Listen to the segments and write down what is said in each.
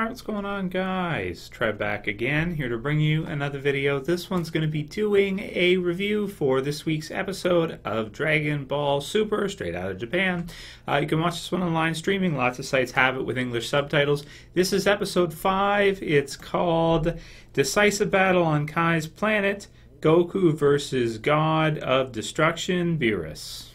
Alright, what's going on, guys? Trev back again, here to bring you another video. This one's going to be doing a review for this week's episode of Dragon Ball Super, straight out of Japan. You can watch this one online streaming. Lots of sites have it with English subtitles. This is episode 5. It's called Decisive Battle on Kai's Planet, Goku vs. God of Destruction Beerus.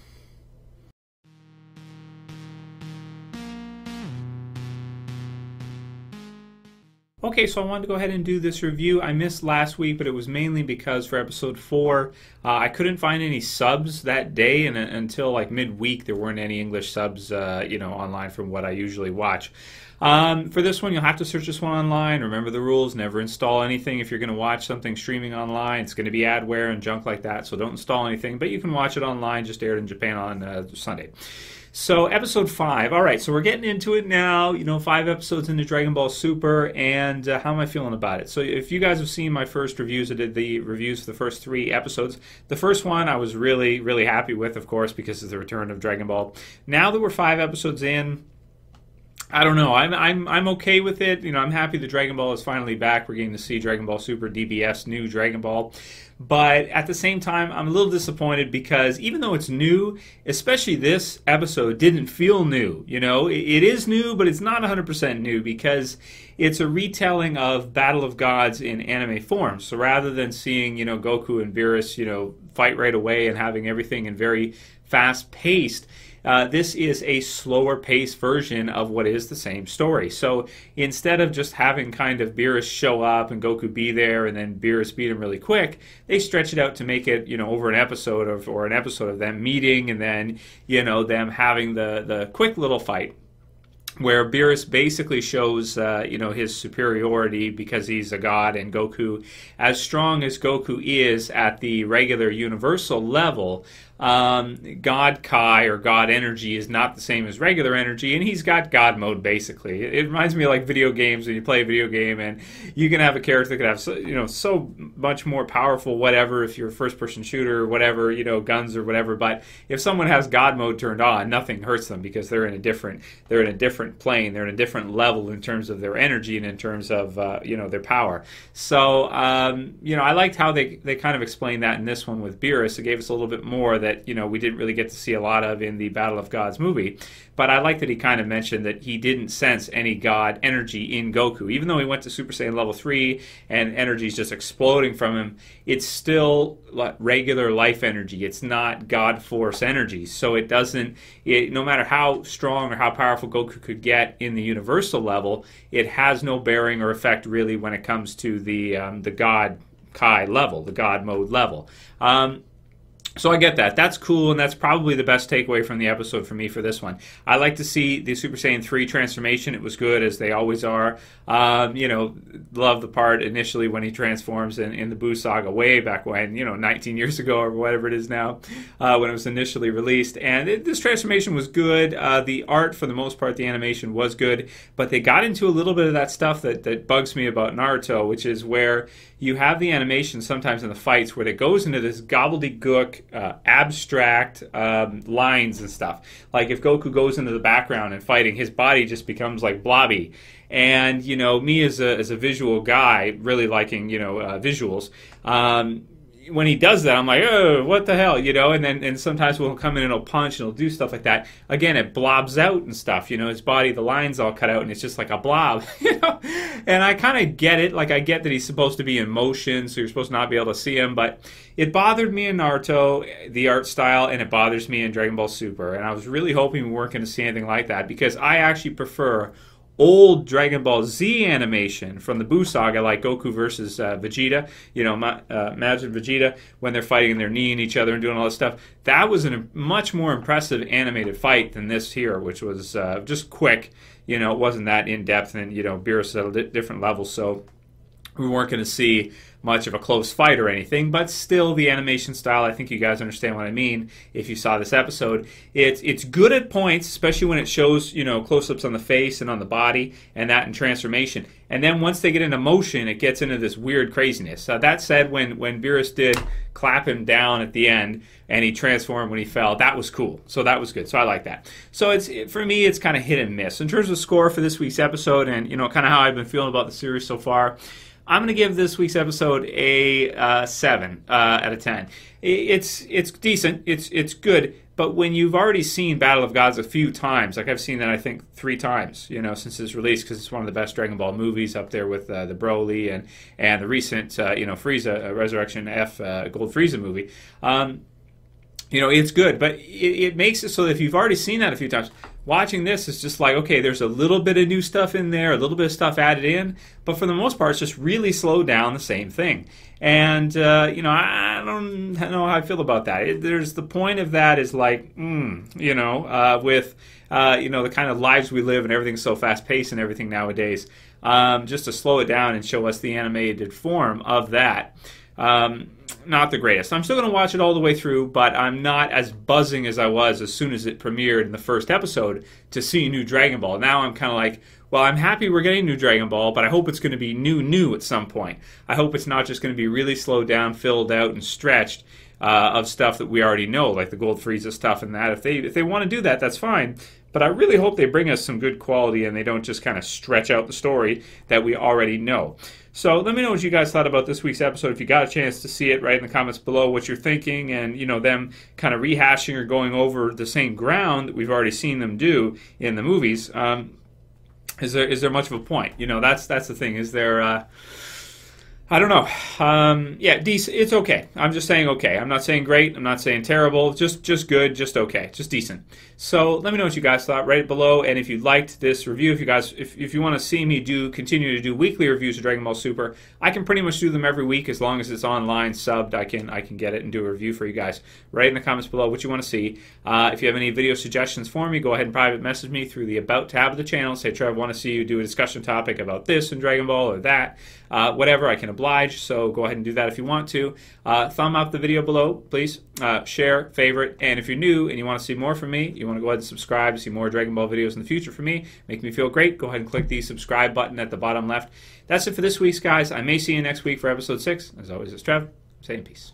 Okay, so I wanted to go ahead and do this review. I missed last week, but it was mainly because for episode 4, I couldn't find any subs that day, and until like midweek, there weren't any English subs, online from what I usually watch. For this one, you'll have to search this one online. Remember the rules: never install anything if you're going to watch something streaming online. It's going to be adware and junk like that, so don't install anything. But you can watch it online. Just aired in Japan on Sunday. So, episode 5. Alright, so we're getting into it now. 5 episodes into Dragon Ball Super, and how am I feeling about it? So, if you guys have seen my first reviews, I did the reviews for the first 3 episodes. The first one I was really, really happy with, of course, because it's the return of Dragon Ball. Now that we're 5 episodes in, I don't know. I'm okay with it. I'm happy that Dragon Ball is finally back. We're getting to see Dragon Ball Super DBS, new Dragon Ball. But at the same time, I'm a little disappointed because even though it's new, especially this episode didn't feel new. It is new, but it's not 100% new because it's a retelling of Battle of Gods in anime form. So rather than seeing, Goku and Beerus, fight right away and having everything in very fast-paced, this is a slower paced version of what is the same story. So instead of just having kind of Beerus show up and Goku be there and then Beerus beat him really quick, they stretch it out to make it, over an episode of them meeting and then, them having the quick little fight, where Beerus basically shows, his superiority because he's a god, and Goku, as strong as Goku is at the regular universal level, God Kai, or God energy, is not the same as regular energy, and he's got God mode, basically. It reminds me of like video games, when you play a video game, and you can have a character that could have, so much more powerful whatever, if you're a first-person shooter, or whatever, guns or whatever, but if someone has God mode turned on, nothing hurts them because they're in a different plane, they're in a different level in terms of their energy and in terms of, their power. So, I liked how they kind of explained that in this one with Beerus. It gave us a little bit more that, we didn't really get to see a lot of in the Battle of Gods movie. But I like that he kind of mentioned that he didn't sense any God energy in Goku. Even though he went to Super Saiyan level 3 and energy is just exploding from him, it's still regular life energy. It's not God Force energy. So it doesn't, no matter how strong or how powerful Goku could get in the universal level, it has no bearing or effect really when it comes to the God Kai level, the God mode level. So I get that. That's cool, and that's probably the best takeaway from the episode for me for this one. I like to see the Super Saiyan 3 transformation. It was good, as they always are. Love the part initially when he transforms in the Buu Saga way back when, 19 years ago or whatever it is now, when it was initially released. And this transformation was good. The art, for the most part, the animation was good, but they got into a little bit of that stuff that bugs me about Naruto, which is where you have the animation sometimes in the fights where it goes into this gobbledygook, abstract lines and stuff. Like if Goku goes into the background and fighting, his body just becomes like blobby. And me as a visual guy, really liking visuals. When he does that, I'm like, oh, what the hell, and sometimes we'll come in and he'll punch and he'll do stuff like that. Again, it blobs out and stuff, his body, the lines all cut out, and it's just like a blob, And I kind of get it. Like, I get that he's supposed to be in motion, so you're supposed to not be able to see him, but it bothered me in Naruto, the art style, and it bothers me in Dragon Ball Super. And I was really hoping we weren't going to see anything like that, because I actually prefer old Dragon Ball Z animation from the Buu Saga, like Goku versus Vegeta, Majin Vegeta, when they're fighting and they're kneeing each other and doing all this stuff. That was a much more impressive animated fight than this here, which was just quick. It wasn't that in-depth, and, Beerus at a different level, so we weren't going to see much of a close fight or anything, but still the animation style, I think you guys understand what I mean if you saw this episode. It's good at points, especially when it shows, you know, close-ups on the face and on the body and that in transformation. And then once they get into motion, it gets into this weird craziness. That said, when Beerus did clap him down at the end and he transformed when he fell, that was cool. So that was good. So I like that. So for me, it's kind of hit and miss. In terms of score for this week's episode and, you know, kind of how I've been feeling about the series so far, I'm going to give this week's episode a 7 out of 10. It's decent. It's good. But when you've already seen Battle of Gods a few times, like I've seen that I think 3 times, you know, since its release, because it's one of the best Dragon Ball movies, up there with the Broly and the recent, you know, Frieza, Resurrection F, Gold Frieza movie. You know, it's good, but it makes it so that if you've already seen that a few times, watching this is just like, okay, there's a little bit of new stuff in there, a little bit of stuff added in, but for the most part, it's just really slowed down the same thing. And, you know, I don't know how I feel about that. There's the point of that is like, you know, with, you know, the kind of lives we live and everything's so fast-paced and everything nowadays, just to slow it down and show us the animated form of that. Not the greatest. I'm still going to watch it all the way through, but I'm not as buzzing as I was as soon as it premiered in the first episode to see new Dragon Ball. Now I'm kind of like, well, I'm happy we're getting new Dragon Ball, but I hope it's going to be new at some point. I hope it's not just going to be really slowed down, filled out, and stretched of stuff that we already know, like the Gold Frieza stuff and that. If they want to do that, that's fine. But I really hope they bring us some good quality and they don't just kind of stretch out the story that we already know. So let me know what you guys thought about this week's episode. If you got a chance to see it, write in the comments below what you're thinking and, you know, them kind of rehashing or going over the same ground that we've already seen them do in the movies. Is there much of a point? You know, that's the thing. Is there... I don't know. Yeah, decent. It's okay. I'm just saying okay. I'm not saying great. I'm not saying terrible. Just good. Just okay. Just decent. So let me know what you guys thought. Write it below. And if you liked this review, if you want to see me continue to do weekly reviews of Dragon Ball Super, I can pretty much do them every week as long as it's online subbed. I can get it and do a review for you guys. Write in the comments below what you want to see. If you have any video suggestions for me, go ahead and private message me through the About tab of the channel. Say, Trev, I want to see you do a discussion topic about this in Dragon Ball or that. Whatever, I can oblige, so go ahead and do that if you want to. Thumb up the video below, please. Share, favorite, and if you're new and you want to see more from me, you want to go ahead and subscribe to see more Dragon Ball videos in the future from me, make me feel great, go ahead and click the subscribe button at the bottom left. That's it for this week's, guys. I may see you next week for episode 6. As always, it's Trev, saying peace.